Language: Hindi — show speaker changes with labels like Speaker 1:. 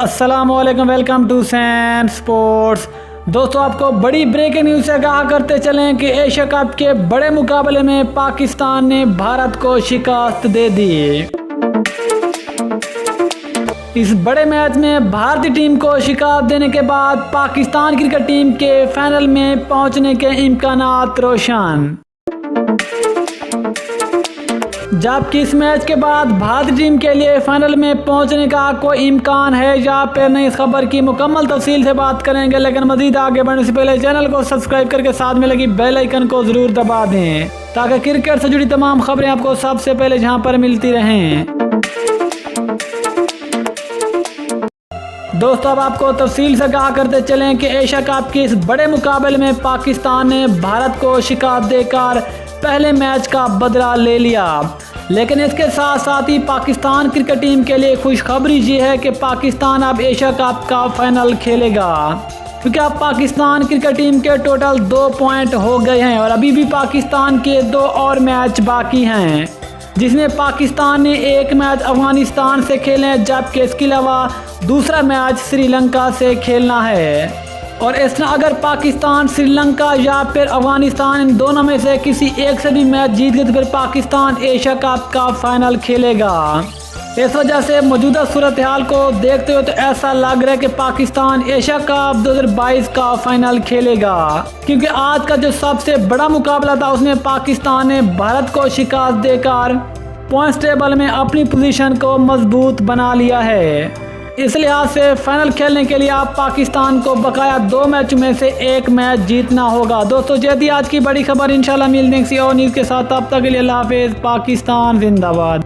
Speaker 1: अस्सलामुअलैकुम, वेलकम टू सैन स्पोर्ट्स। दोस्तों, आपको बड़ी ब्रेकिंग न्यूज़ से आगाह करते चलें कि एशिया कप के बड़े मुकाबले में पाकिस्तान ने भारत को शिकस्त दे दी। इस बड़े मैच में भारतीय टीम को शिकस्त देने के बाद पाकिस्तान क्रिकेट टीम के फाइनल में पहुंचने के इम्कानात रोशन। जबकि इस मैच के बाद भारतीय टीम के लिए फाइनल में पहुंचने का कोई इम्कान है या फिर नहीं, इस खबर की मुकम्मल तफसील से बात करेंगे। लेकिन मजीद आगे बढ़ने से पहले चैनल को सब्सक्राइब करके साथ में लगी बेल आइकन को जरूर दबा दें ताकि क्रिकेट से जुड़ी तमाम खबरें आपको सबसे पहले जहां पर मिलती रहें। दोस्तों, अब आपको तफसील से कहा करते चलें कि एशिया कप के इस बड़े मुकाबले में पाकिस्तान ने भारत को शिकस्त देकर पहले मैच का बदला ले लिया। लेकिन इसके साथ साथ ही पाकिस्तान क्रिकेट टीम के लिए खुशखबरी ये है कि पाकिस्तान अब एशिया कप का फाइनल खेलेगा, क्योंकि अब पाकिस्तान क्रिकेट टीम के टोटल 2 पॉइंट हो गए हैं और अभी भी पाकिस्तान के 2 और मैच बाकी हैं, जिसमें पाकिस्तान ने एक मैच अफगानिस्तान से खेले हैं, जबकि इसके अलावा दूसरा मैच श्रीलंका से खेलना है। और इसमें अगर पाकिस्तान श्रीलंका या फिर अफगानिस्तान इन दोनों में से किसी एक से भी मैच जीत गए तो फिर पाकिस्तान एशिया कप का फाइनल खेलेगा। इस वजह से मौजूदा सूरत हाल को देखते हुए तो ऐसा लग रहा है कि पाकिस्तान एशिया कप 2022 का फाइनल खेलेगा, क्योंकि आज का जो सबसे बड़ा मुकाबला था उसमें पाकिस्तान ने भारत को शिकस्त देकर पॉइंट्स टेबल में अपनी पोजीशन को मजबूत बना लिया है। इस लिहाज से फाइनल खेलने के लिए आप पाकिस्तान को बकाया 2 मैच में से एक मैच जीतना होगा। दोस्तों, जल्दी आज की बड़ी खबर इंशाल्लाह मिलने किसी और न्यूज़ के साथ, तब तक के लिए अल्लाह हाफिज़। पाकिस्तान जिंदाबाद।